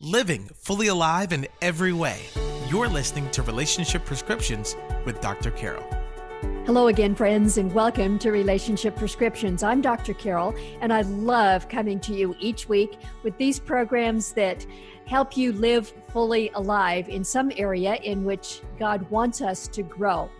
living fully alive in every way. You're listening to Relationship Prescriptions with Dr. Carol. Hello again, friends, and welcome to Relationship Prescriptions. I'm Dr. Carol, and I love coming to you each week with these programs that help you live fully alive in some area in which God wants us to grow.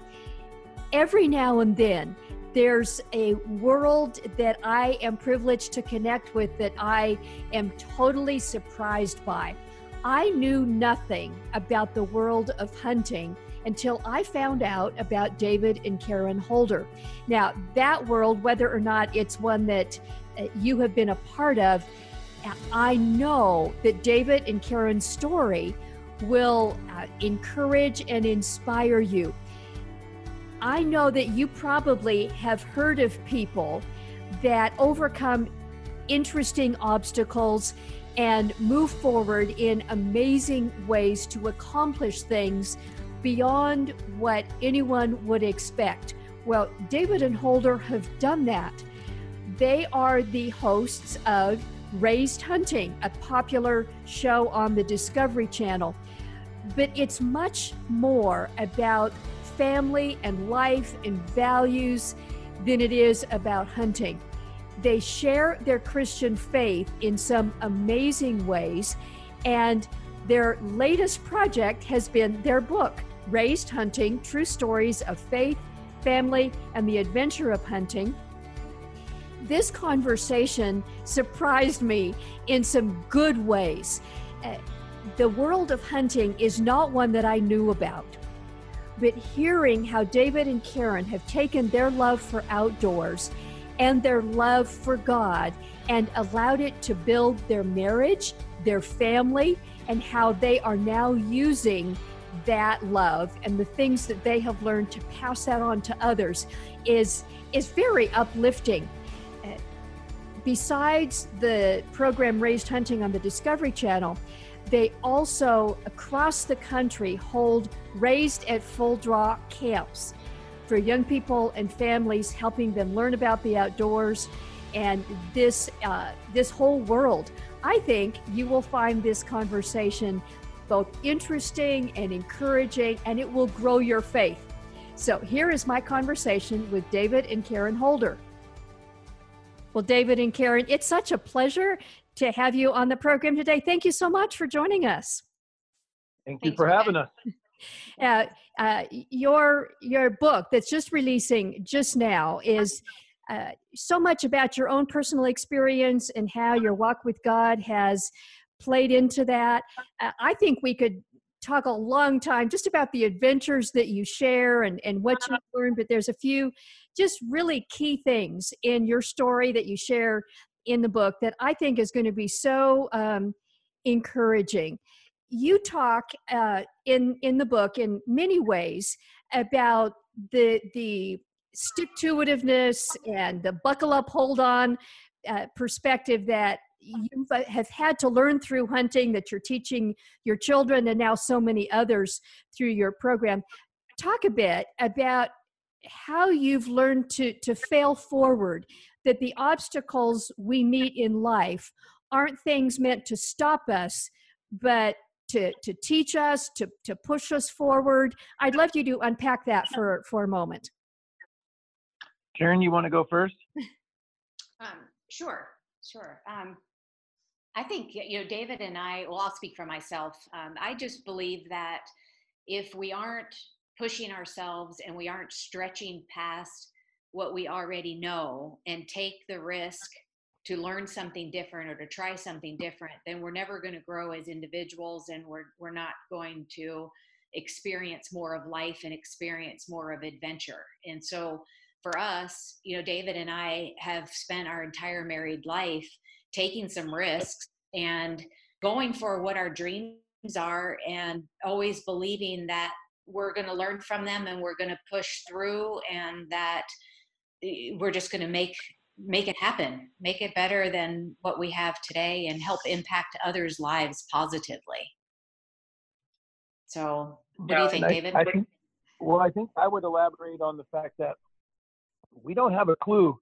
Every now and then, there's a world that I am privileged to connect with that I am totally surprised by. I knew nothing about the world of hunting until I found out about David and Karin Holder. Now, that world, whether or not it's one that you have been a part of, I know that David and Karin's story will encourage and inspire you. I know that you probably have heard of people that overcome interesting obstacles and move forward in amazing ways to accomplish things beyond what anyone would expect. Well, David and Holder have done that. They are the hosts of Raised Hunting, a popular show on the Discovery Channel. But it's much more about family and life and values than it is about hunting. They share their Christian faith in some amazing ways, and their latest project has been their book, Raised Hunting: True Stories of Faith, Family, and the Adventure of Hunting. This conversation surprised me in some good ways. The world of hunting is not one that I knew about. But hearing how David and Karin have taken their love for outdoors and their love for God and allowed it to build their marriage, their family, and how they are now using that love and the things that they have learned to pass that on to others is very uplifting. Besides the program Raised Hunting on the Discovery Channel, they also, across the country, hold Raised at Full Draw camps for young people and families, helping them learn about the outdoors and this whole world. I think you will find this conversation both interesting and encouraging, and it will grow your faith. So here is my conversation with David and Karin Holder. Well, David and Karin, it's such a pleasure to have you on the program today. Thank you so much for joining us. Thank you for having us. Your book that's just releasing just now is so much about your own personal experience and how your walk with God has played into that. I think we could talk a long time just about the adventures that you share and what you learned, but there's a few just really key things in your story that you share in the book that I think is going to be so encouraging. You talk in the book in many ways about the stick-to-itiveness and the buckle up, hold on perspective that you have had to learn through hunting, that you're teaching your children and now so many others through your program. Talk a bit about how you've learned to fail forward, that the obstacles we meet in life aren't things meant to stop us, but to teach us, to push us forward. I'd love you to unpack that for a moment. Karin, you want to go first? Sure. I think, David and I, well, I'll speak for myself. I just believe that if we aren't pushing ourselves and we aren't stretching past what we already know and take the risk to learn something different or to try something different, then we're never going to grow as individuals, and we're not going to experience more of life and experience more of adventure. And so for us, David and I have spent our entire married life taking some risks and going for what our dreams are, and always believing that we're going to learn from them and we're going to push through, and that we're just going to make it happen, make it better than what we have today, and help impact others' lives positively. So what do you think, David? I think I would elaborate on the fact that we don't have a clue.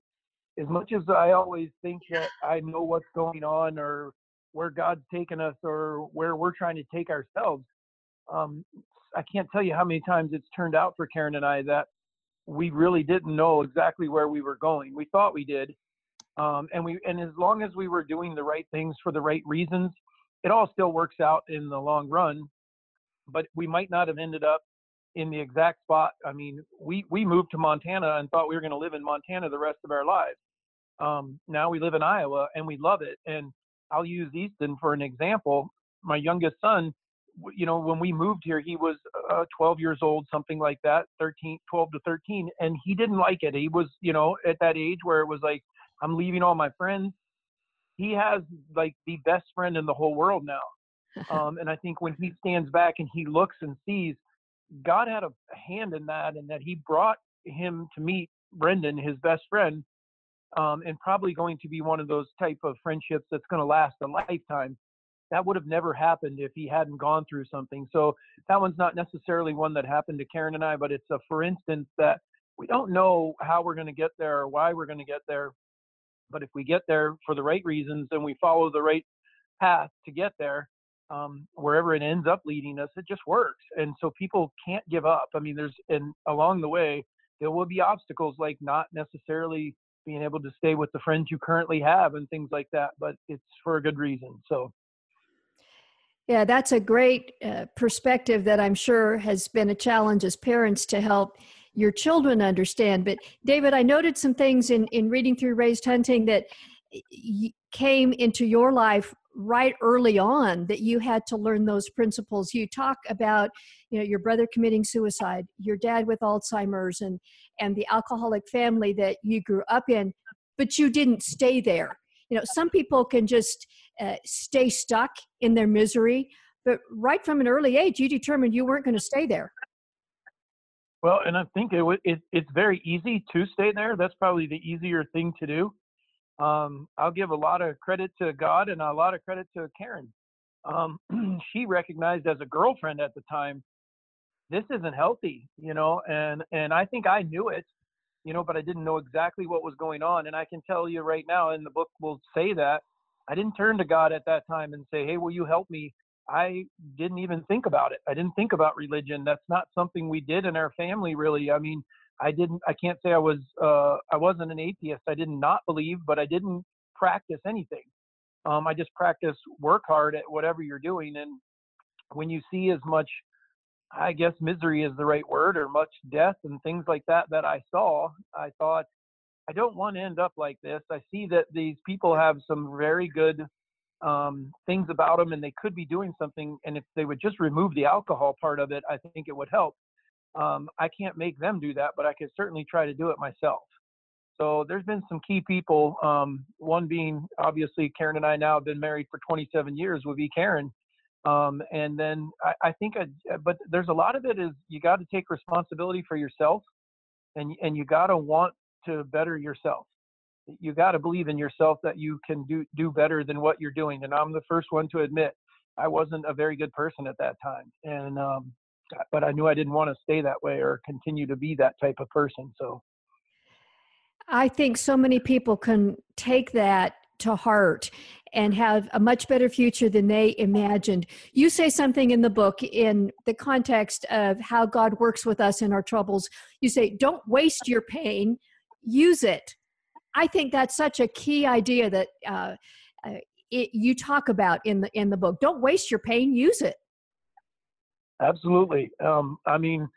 As much as I always think that I know what's going on, or where God's taken us or where we're trying to take ourselves. Um, I can't tell you how many times it's turned out for Karin and I that we really didn't know exactly where we were going. We thought we did. And as long as we were doing the right things for the right reasons, it all still works out in the long run, but we might not have ended up in the exact spot. I mean, we moved to Montana and thought we were going to live in Montana the rest of our lives. Now we live in Iowa and we love it. And I'll use Easton for an example. My youngest son, when we moved here, he was 12 years old, something like that, 12 to 13. And he didn't like it. He was, at that age where it was like, I'm leaving all my friends. He has like the best friend in the whole world now. And I think when he stands back and he looks and sees God had a hand in that, and that he brought him to meet Brendan, his best friend, and probably going to be one of those type of friendships that's going to last a lifetime. That would have never happened if he hadn't gone through something. So that one's not necessarily one that happened to Karin and I, but it's a for instance that we don't know how we're going to get there or why we're going to get there. But if we get there for the right reasons and we follow the right path to get there, wherever it ends up leading us, it just works. And so people can't give up. I mean, and along the way, there will be obstacles like not necessarily being able to stay with the friends you currently have and things like that, but it's for a good reason. So. Yeah, that's a great perspective that I'm sure has been a challenge as parents to help your children understand. But David, I noted some things in reading through Raised Hunting that came into your life right early on, that you had to learn those principles. You talk about, your brother committing suicide, your dad with Alzheimer's, and the alcoholic family that you grew up in, but you didn't stay there. Some people can just stay stuck in their misery, but right from an early age, you determined you weren't going to stay there. Well, and I think it's very easy to stay there. That's probably the easier thing to do. I'll give a lot of credit to God and a lot of credit to Karin. She recognized as a girlfriend at the time, this isn't healthy, and I think I knew it, but I didn't know exactly what was going on. And I can tell you right now, and the book will say that, I didn't turn to God at that time and say, hey, will you help me? I didn't even think about it. I didn't think about religion. That's not something we did in our family, really. I mean, I can't say I wasn't an atheist. I did not believe, but I didn't practice anything. I just practiced work hard at whatever you're doing. And when you see as much, I guess misery is the right word, or much death and things like that I saw, I thought, I don't want to end up like this. I see that these people have some very good things about them, and they could be doing something. And if they would just remove the alcohol part of it, I think it would help. I can't make them do that, but I could certainly try to do it myself. So there's been some key people, one being obviously Karin and I now have been married for 27 years, would be Karin. And then I think, but there's a lot of it is you got to take responsibility for yourself, and you got to want to better yourself. You got to believe in yourself that you can do better than what you're doing. And I'm the first one to admit I wasn't a very good person at that time. And, but I knew I didn't want to stay that way or continue to be that type of person. So I think so many people can take that to heart and have a much better future than they imagined. You say something in the book in the context of how God works with us in our troubles. You say, don't waste your pain, use it. I think that's such a key idea that you talk about in the book. Don't waste your pain, use it. Absolutely. I mean,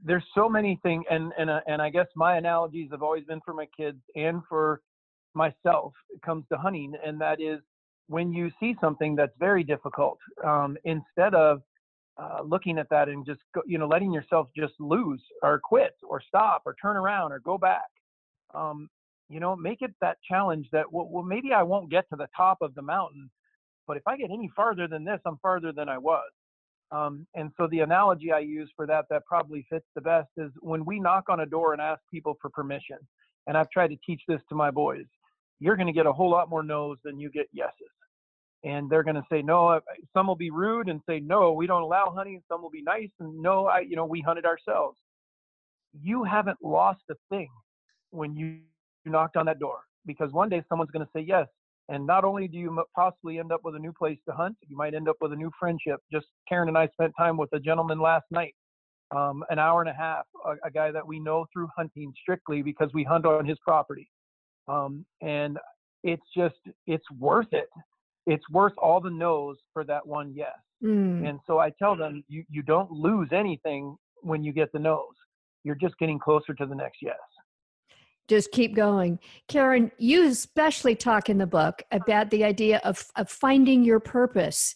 there's so many things, and I guess my analogies have always been for my kids and for myself. It comes to hunting, and that is when you see something that's very difficult, instead of looking at that and just letting yourself just lose or quit or stop or turn around or go back, make it that challenge that well maybe I won't get to the top of the mountain, but if I get any farther than this, I'm farther than I was. And so the analogy I use for that probably fits the best is when we knock on a door and ask people for permission. And I've tried to teach this to my boys. You're going to get a whole lot more no's than you get yeses. And they're going to say no. Some will be rude and say, no, we don't allow hunting. Some will be nice and no, we hunted ourselves. You haven't lost a thing when you knocked on that door, because one day someone's going to say yes. And not only do you possibly end up with a new place to hunt, you might end up with a new friendship. Just Karin and I spent time with a gentleman last night, an hour and a half, a guy that we know through hunting strictly because we hunt on his property. And it's worth it. It's worth all the no's for that one yes. And so I tell them, you don't lose anything when you get the no's. You're just getting closer to the next yes. Just keep going. Karin, you especially talk in the book about the idea of finding your purpose,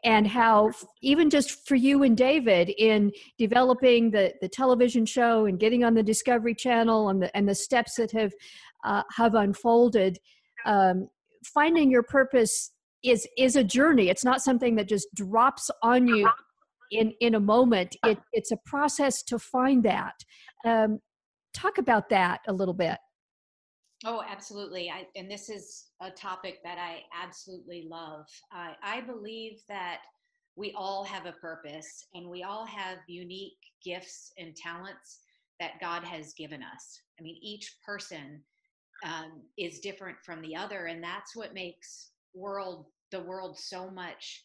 and how even just for you and David in developing the television show and getting on the Discovery Channel and the steps that have unfolded, finding your purpose is a journey. It's not something that just drops on you in a moment. It's a process to find that. Talk about that a little bit. Oh, absolutely. And this is a topic that I absolutely love. I believe that we all have a purpose, and we all have unique gifts and talents that God has given us. I mean, each person is different from the other, and that's what makes the world so much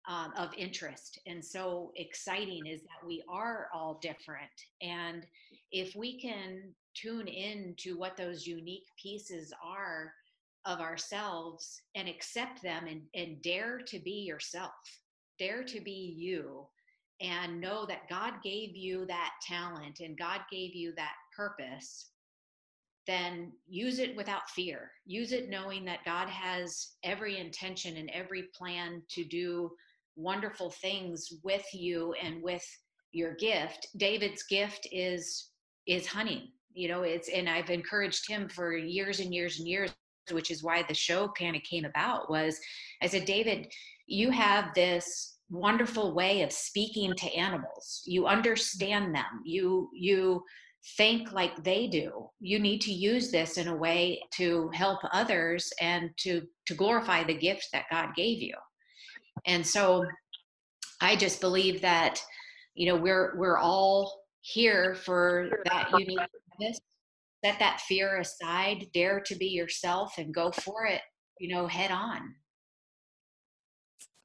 of interest and so exciting, is that we are all different. And if we can tune in to what those unique pieces are of ourselves and accept them, and dare to be yourself, dare to be you, and know that God gave you that talent and God gave you that purpose, then use it without fear. Use it knowing that God has every intention and every plan to do wonderful things with you and with your gift. David's gift is hunting. And I've encouraged him for years and years and years, which is why the show kind of came about. Was I said, David, you have this wonderful way of speaking to animals. You understand them. You think like they do. You need to use this in a way to help others and to glorify the gift that God gave you. And so I just believe that, we're all here for that unique purpose. Set that fear aside, dare to be yourself, and go for it, head on.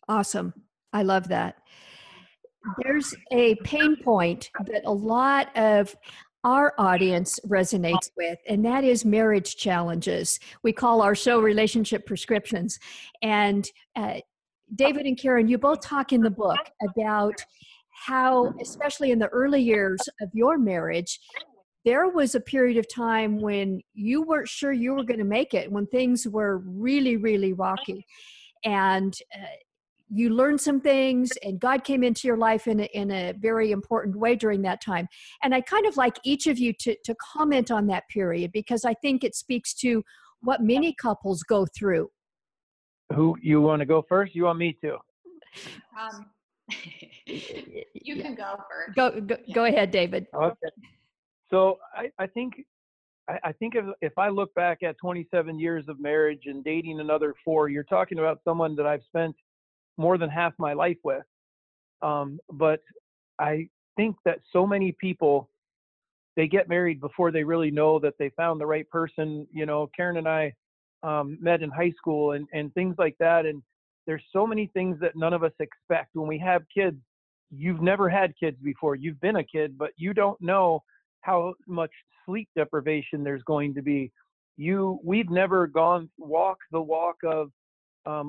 Awesome. I love that. There's a pain point that a lot of our audience resonates with, and that is marriage challenges. We call our show Relationship Prescriptions. And David and Karin, you both talk in the book about how, especially in the early years of your marriage, there was a period of time when you weren't sure you were going to make it, when things were really, really rocky. And you learned some things, and God came into your life in a very important way during that time. And I kind of like each of you to comment on that period, because I think it speaks to what many couples go through. Who, you want to go first? You want me to? You can go first. Go ahead, David. Okay. So I think if I look back at 27 years of marriage and dating another 4, you're talking about someone that I've spent more than half my life with. But I think that so many people, they get married before they really know that they found the right person. Karin and I met in high school and things like that. And there's so many things that none of us expect when we have kids. You've never had kids before. You've been a kid, but you don't know how much sleep deprivation there's going to be. We've never walked the walk of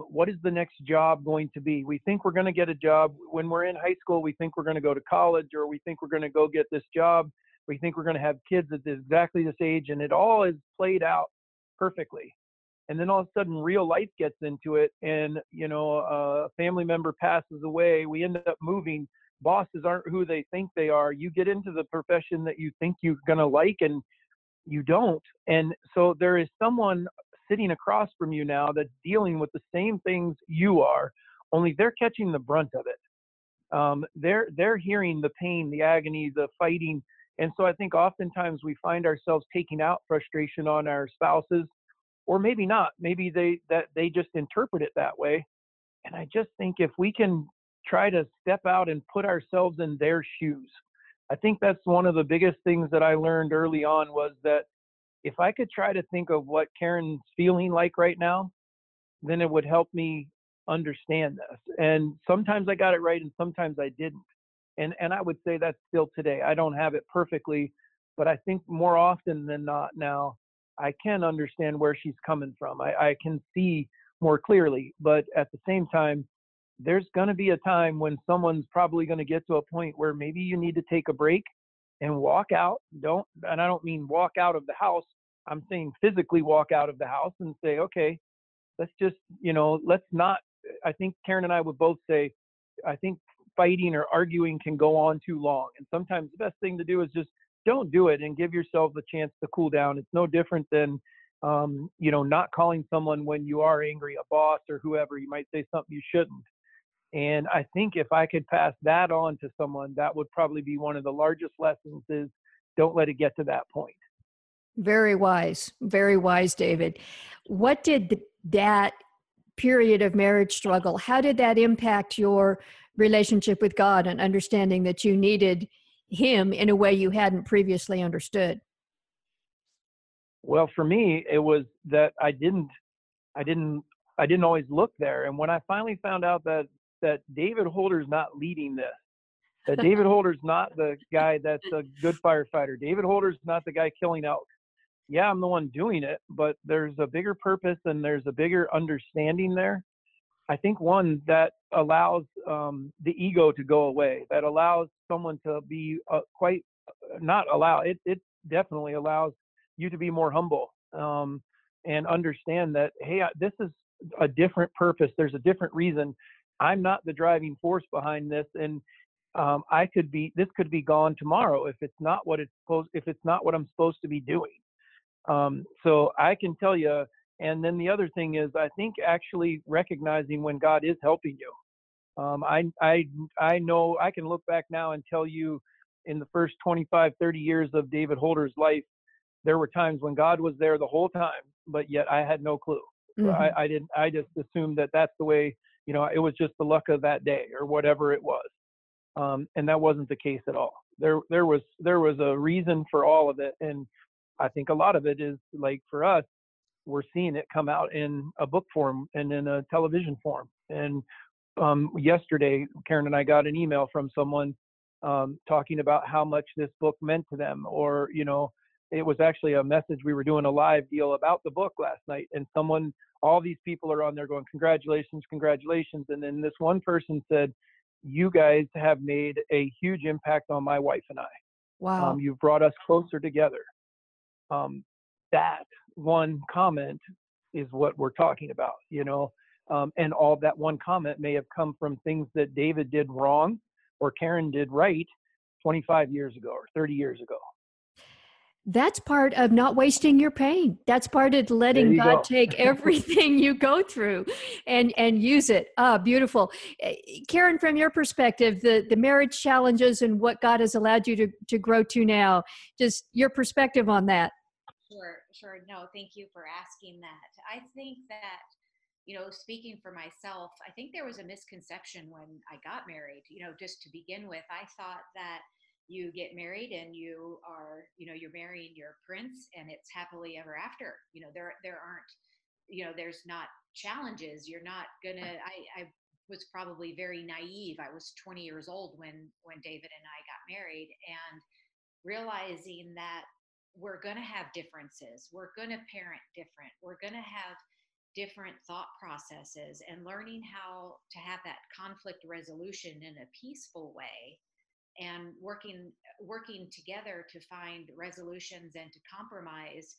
what is the next job going to be. We think we're going to get a job when we're in high school. We think we're going to go to college, or we think we're going to go get this job. We think we're going to have kids at exactly this age, and it all is played out perfectly. And then all of a sudden real life gets into it, and a family member passes away. We end up moving. Bosses aren't who they think they are. You get into the profession that you think you're going to like, and you don't. And so there is someone sitting across from you now that's dealing with the same things you are, only they're catching the brunt of it. They're hearing the pain, the agony, the fighting. And so I think oftentimes we find ourselves taking out frustration on our spouses, or maybe not. Maybe they just interpret it that way. And I just think if we can try to step out and put ourselves in their shoes, I think that's one of the biggest things that I learned early on, was that if I could try to think of what Karin's feeling like right now, then it would help me understand this. And sometimes I got it right and sometimes I didn't. And I would say that's still today. I don't have it perfectly, but I think more often than not now, I can understand where she's coming from. I can see more clearly, but at the same time, there's going to be a time when someone's probably going to get to a point where maybe you need to take a break and walk out. And I don't mean walk out of the house. I'm saying physically walk out of the house and say, okay, let's just, let's not. I think Karin and I would both say, I think fighting or arguing can go on too long. And sometimes the best thing to do is just don't do it and give yourself a chance to cool down. It's no different than, not calling someone when you are angry, a boss or whoever. You might say something you shouldn't. And I think if I could pass that on to someone, that would probably be one of the largest lessons is don't let it get to that point. Very wise, David. What did that period of marriage struggle, how did that impact your relationship with God and understanding that you needed him in a way you hadn't previously understood? Well, for me, it was that I didn't always look there. And when I finally found out that David Holder's not leading this, that David Holder's not the guy that's a good firefighter, David Holder's not the guy killing elk. Yeah, I'm the one doing it, but there's a bigger purpose and there's a bigger understanding there. I think one that allows the ego to go away, that allows someone to be not allow it. It definitely allows you to be more humble and understand that, hey, this is a different purpose. There's a different reason. I'm not the driving force behind this, and this could be gone tomorrow if it's not what I'm supposed to be doing. So I can tell you, and then the other thing is, I think actually recognizing when God is helping you. I know I can look back now and tell you in the first 25, 30 years of David Holder's life, there were times when God was there the whole time, but yet I had no clue. Mm-hmm. I just assumed that that's the way, it was just the luck of that day or whatever it was. And that wasn't the case at all. There was a reason for all of it. And I think a lot of it is like for us, we're seeing it come out in a book form and in a television form. And yesterday, Karin and I got an email from someone talking about how much this book meant to them. Or, it was actually a message. We were doing a live deal about the book last night. And all these people are on there going, congratulations, congratulations. And then this one person said, you guys have made a huge impact on my wife and I. Wow. You've brought us closer together. That one comment is what we're talking about, and all that one comment may have come from things that David did wrong or Karin did right 25 years ago or 30 years ago. That's part of not wasting your pain. That's part of letting God take everything you go through and use it. Ah, beautiful. Karin, from your perspective, the marriage challenges and what God has allowed you to grow to now, just your perspective on that. Sure. No, thank you for asking that. I think that, speaking for myself, I think there was a misconception when I got married, just to begin with. I thought that you get married and you are, you're marrying your prince and it's happily ever after. There aren't, there's not challenges. You're not gonna, I was probably very naive. I was 20 years old when David and I got married, and realizing that we're going to have differences. We're going to parent different. We're going to have different thought processes, and learning how to have that conflict resolution in a peaceful way and working together to find resolutions and to compromise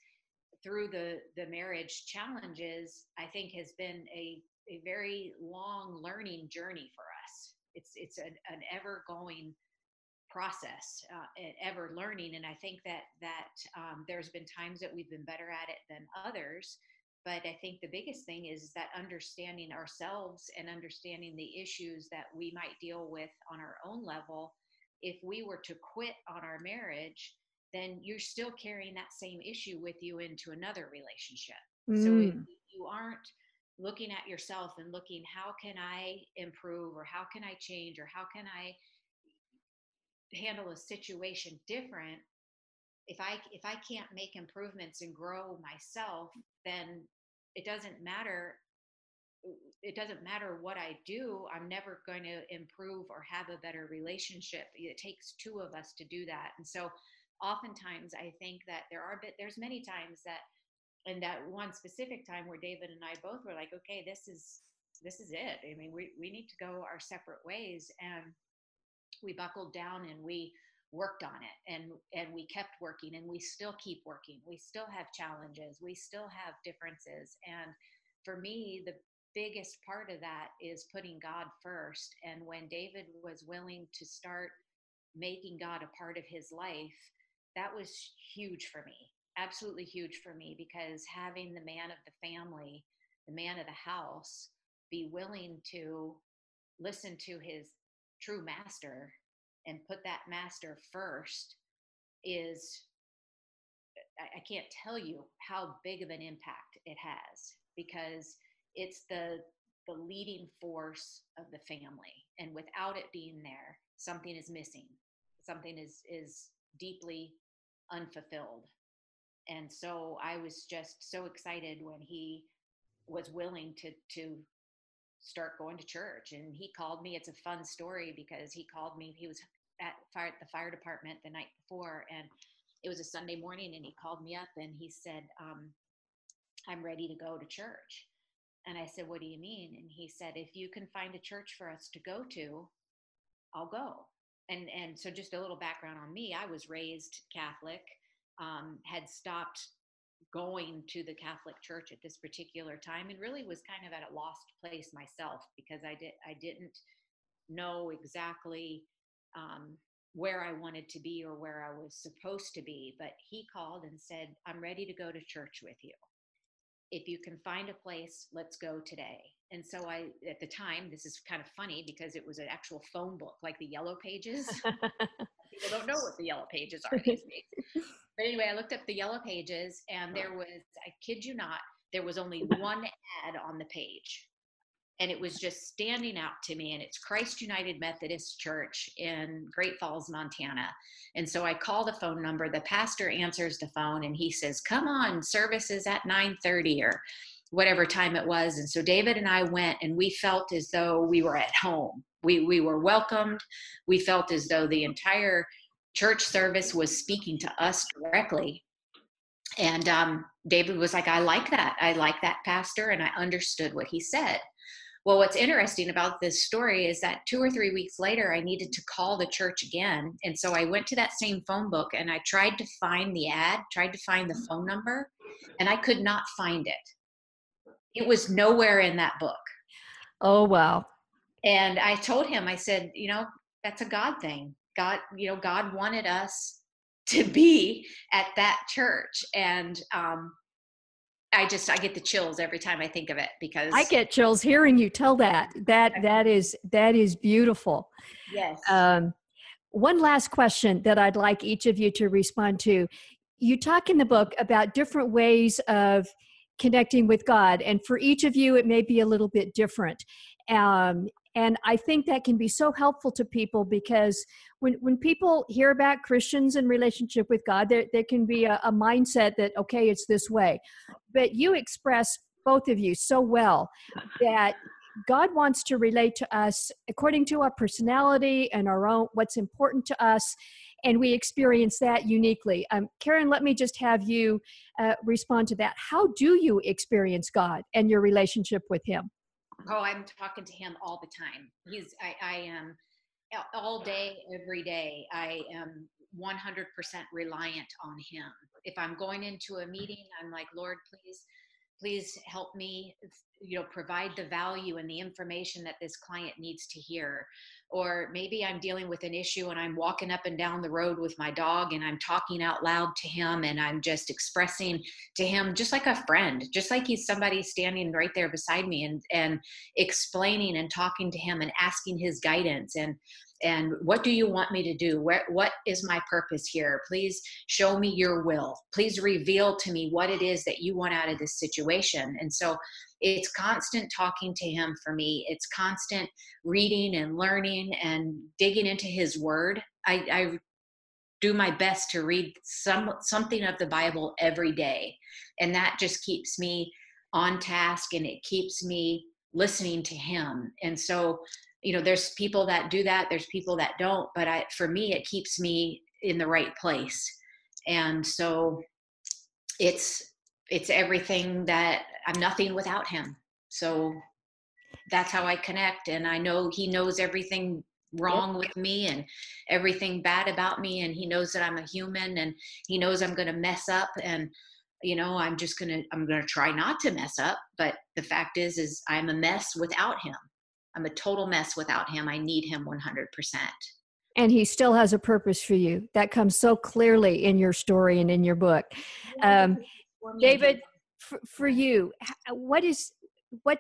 through the marriage challenges, I think has been a very long learning journey for us. It's an ever going process, ever learning. And I think that there's been times that we've been better at it than others. But I think the biggest thing is that understanding ourselves and understanding the issues that we might deal with on our own level. If we were to quit on our marriage, then you're still carrying that same issue with you into another relationship. So if you aren't looking at yourself and looking, how can I improve, or how can I change, or how can I handle a situation different, if I can't make improvements and grow myself, then it doesn't matter it doesn't matter what I do, I'm never going to improve or have a better relationship. It takes two of us to do that. And so oftentimes I think that there's many times that, and that one specific time where David and I both were like, okay, this is it. I mean, we need to go our separate ways. And we buckled down and we worked on it, and we kept working, and we still keep working. We still have challenges. We still have differences. And for me, the biggest part of that is putting God first. And when David was willing to start making God a part of his life, that was huge for me, absolutely huge for me, because having the man of the family, the man of the house, be willing to listen to his true master and put that master first is, I can't tell you how big of an impact it has, because it's the leading force of the family. And without it being there, something is missing. Something is deeply unfulfilled. And so I was just so excited when he was willing to start going to church. And he called me. It's a fun story because he called me. He was at the fire department the night before, and it was a Sunday morning, and he called me up and he said, I'm ready to go to church. And I said, what do you mean? And he said, if you can find a church for us to go to, I'll go. And so just a little background on me, I was raised Catholic, had stopped going to the Catholic church at this particular time, and really was kind of at a lost place myself, because I didn't know exactly where I wanted to be or where I was supposed to be. But he called and said, I'm ready to go to church with you. If you can find a place, let's go today. And so at the time, this is kind of funny because it was an actual phone book, like the Yellow Pages. People don't know what the Yellow Pages are these days. But anyway, I looked up the Yellow Pages, and there was, I kid you not, there was only one ad on the page. And it was just standing out to me. And it's Christ United Methodist Church in Great Falls, Montana. And so I call the phone number. The pastor answers the phone, and he says, come on, service is at 9:30 or whatever time it was. And so David and I went, and we felt as though we were at home. We were welcomed. We felt as though the entire church service was speaking to us directly. And David was like, I like that. I like that, pastor. And I understood what he said. Well, what's interesting about this story is that 2 or 3 weeks later, I needed to call the church again. And so I went to that same phone book, and I tried to find the ad, tried to find the phone number, and I could not find it. It was nowhere in that book. Oh, wow. And I told him, I said, that's a God thing. God wanted us to be at that church. And I get the chills every time I think of it, because I get chills hearing you tell that. That is beautiful. Yes. One last question that I'd like each of you to respond to. You talk in the book about different ways of connecting with God, and for each of you, it may be a little bit different. And I think that can be so helpful to people, because when people hear about Christians and relationship with God, there can be a mindset that, okay, it's this way. But you express, both of you, so well that God wants to relate to us according to our personality and our own, what's important to us, and we experience that uniquely. Karin, let me just have you respond to that. How do you experience God and your relationship with Him? Oh, I'm talking to Him all the time. I am all day, every day. I am 100% reliant on Him. If I'm going into a meeting, I'm like, Lord, please help me, provide the value and the information that this client needs to hear. Or maybe I'm dealing with an issue and I'm walking up and down the road with my dog, and I'm talking out loud to him, and I'm just expressing to him just like a friend, just like he's somebody standing right there beside me, and explaining and talking to him and asking his guidance. And what do you want me to do? What is my purpose here? Please show me your will. Please reveal to me what it is that you want out of this situation. And so it's constant talking to Him for me. It's constant reading and learning and digging into His Word. I do my best to read something of the Bible every day. And that just keeps me on task, and it keeps me listening to him. And so, there's people that do that, there's people that don't, but for me, it keeps me in the right place. And so it's everything that I'm nothing without him. So that's how I connect. And I know he knows everything wrong with me and everything bad about me. And he knows that I'm a human, and he knows I'm going to mess up. And, I'm going to try not to mess up. But the fact is I'm a mess without him. I'm a total mess without him. I need him 100%. And he still has a purpose for you. That comes so clearly in your story and in your book. David, for you, what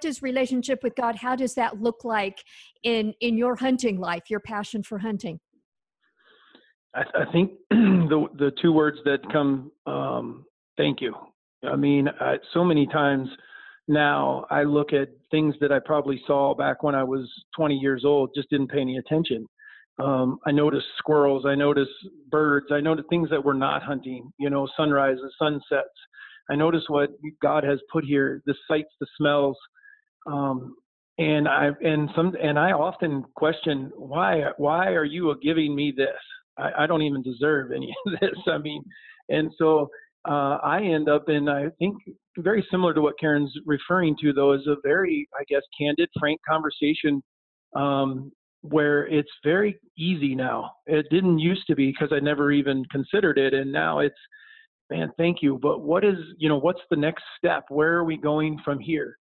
does relationship with God, how does that look like in your hunting life, your passion for hunting? I think the two words that come, thank you. I mean, so many times now I look at things that I probably saw back when I was 20 years old, just didn't pay any attention. I noticed squirrels, I noticed birds, I noticed things that were not hunting, sunrises, sunsets. I noticed what God has put here, the sights, the smells. And I often question, why are you giving me this? I don't even deserve any of this. I mean, and so I end up in, I think, very similar to what Karen's referring to, though, is a very, I guess, candid, frank conversation where it's very easy now. It didn't used to be because I never even considered it. And now it's, man, thank you. But what's the next step? Where are we going from here?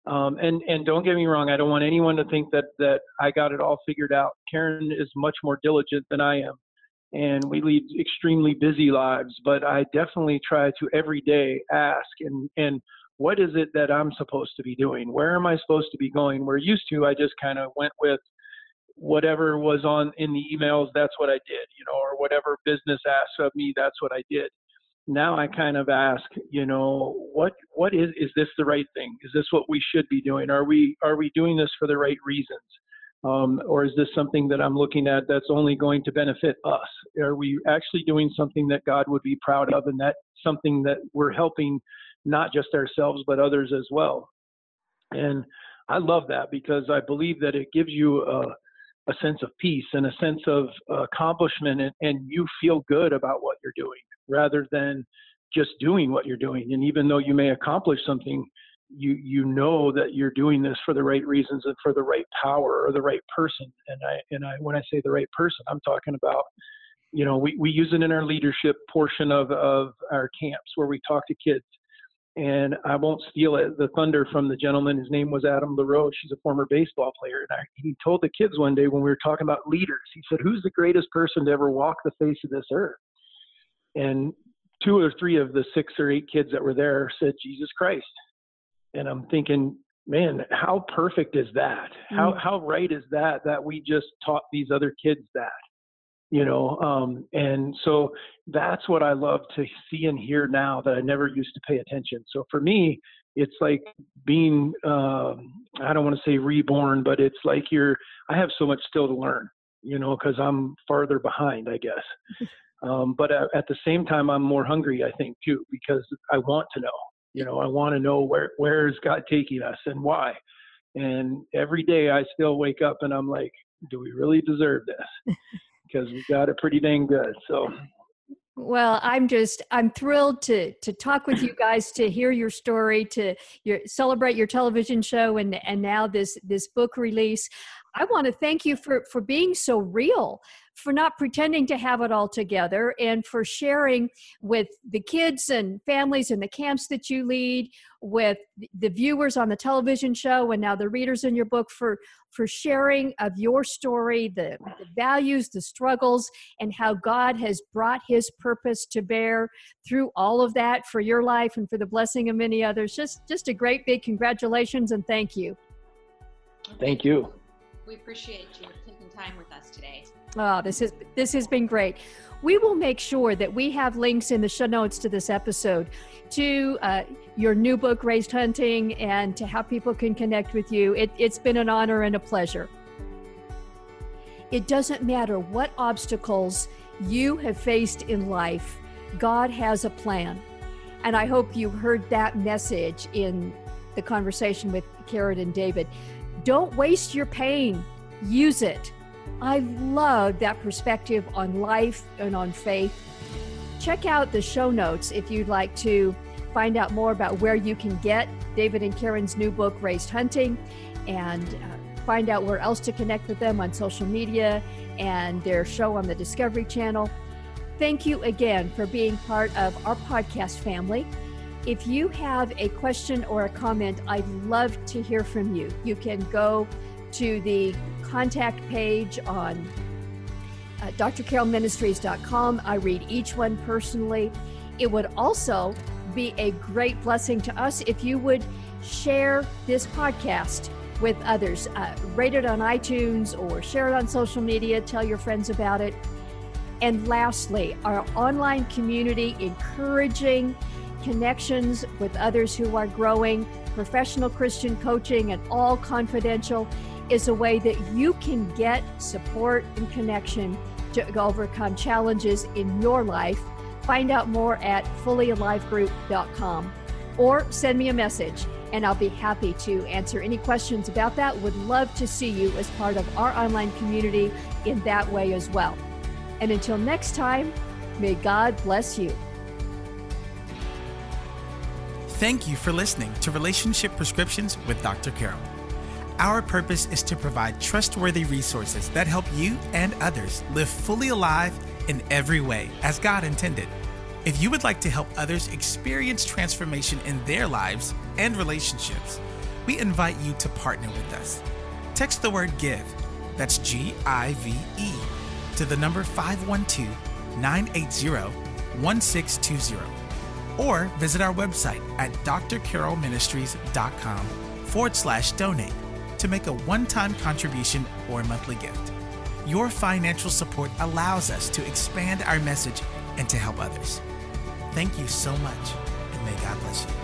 And don't get me wrong, I don't want anyone to think that I got it all figured out. Karin is much more diligent than I am, and we lead extremely busy lives, but I definitely try to every day ask, and what is it that I'm supposed to be doing? Where am I supposed to be going? Where used to, I just kind of went with whatever was in the emails, that's what I did, or whatever business asked of me, that's what I did. Now I kind of ask, what is this the right thing? Is this what we should be doing? Are we doing this for the right reasons? Or is this something that I'm looking at that's only going to benefit us? Are we actually doing something that God would be proud of, and that's something that we're helping not just ourselves, but others as well? And I love that, because I believe that it gives you a sense of peace and a sense of accomplishment, and you feel good about what you're doing rather than just doing what you're doing. And even though you may accomplish something, you know that you're doing this for the right reasons and for the right power or the right person. And I when I say the right person, I'm talking about, we use it in our leadership portion of our camps where we talk to kids. And I won't steal the thunder from the gentleman. His name was Adam LaRoche. He's a former baseball player. And he told the kids one day when we were talking about leaders, he said, who's the greatest person to ever walk the face of this earth? And 2 or 3 of the 6 or 8 kids that were there said Jesus Christ. And I'm thinking, man, how perfect is that? How right is that we just taught these other kids that? And so that's what I love to see and hear now that I never used to pay attention. So for me, it's like being, I don't want to say reborn, but it's like I have so much still to learn, because I'm farther behind, I guess. But at the same time, I'm more hungry, I think, too, because I want to know, I want to know where is God taking us and why. And every day I still wake up and I'm like, do we really deserve this? Because we got it pretty dang good. So, well, I'm thrilled to talk with you guys, to hear your story, to celebrate your television show, and now this book release. I want to thank you for being so real, for not pretending to have it all together, and for sharing with the kids and families in the camps that you lead, with the viewers on the television show, and now the readers in your book, for sharing of your story, the values, the struggles, and how God has brought his purpose to bear through all of that for your life and for the blessing of many others. Just a great big congratulations and thank you. Thank you. We appreciate you taking time with us today. Oh, this has been great. We will make sure that we have links in the show notes to this episode to your new book, Raised Hunting, and to how people can connect with you. It's been an honor and a pleasure. It doesn't matter what obstacles you have faced in life, God has a plan. And I hope you heard that message in the conversation with Karin and David. Don't waste your pain. Use it. I love that perspective on life and on faith. Check out the show notes if you'd like to find out more about where you can get David and Karin's new book, Raised Hunting, and find out where else to connect with them on social media and their show on the Discovery Channel. Thank you again for being part of our podcast family. If you have a question or a comment, I'd love to hear from you. You can go to the contact page on drcarolministries.com. I read each one personally. It would also be a great blessing to us if you would share this podcast with others. Rate it on iTunes or share it on social media. Tell your friends about it. And lastly, our online community encouraging connections with others who are growing, professional Christian coaching, and all confidential, is a way that you can get support and connection to overcome challenges in your life. Find out more at fullyalivegroup.com or send me a message and I'll be happy to answer any questions about that. Would love to see you as part of our online community in that way as well. And until next time, may God bless you. Thank you for listening to Relationship Prescriptions with Dr. Carol. Our purpose is to provide trustworthy resources that help you and others live fully alive in every way as God intended. If you would like to help others experience transformation in their lives and relationships, we invite you to partner with us. Text the word GIVE, that's G-I-V-E, to the number 512-980-1620. Or visit our website at drcarolministries.com/donate to make a one-time contribution or monthly gift. Your financial support allows us to expand our message and to help others. Thank you so much, and may God bless you.